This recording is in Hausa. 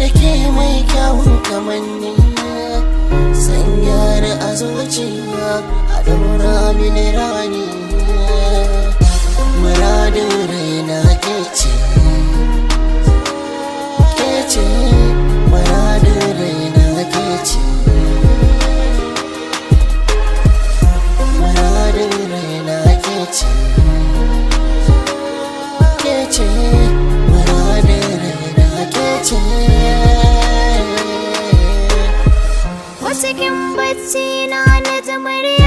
da ke mai kyawun kamanni, sanya ni a zuciya a daura mini rani. Muradin raina ke ce, ke ce, muradin raina ke ce, muradin raina ke ce, ke ce, muradin raina ke ce. Wasu kin bacci na ji murya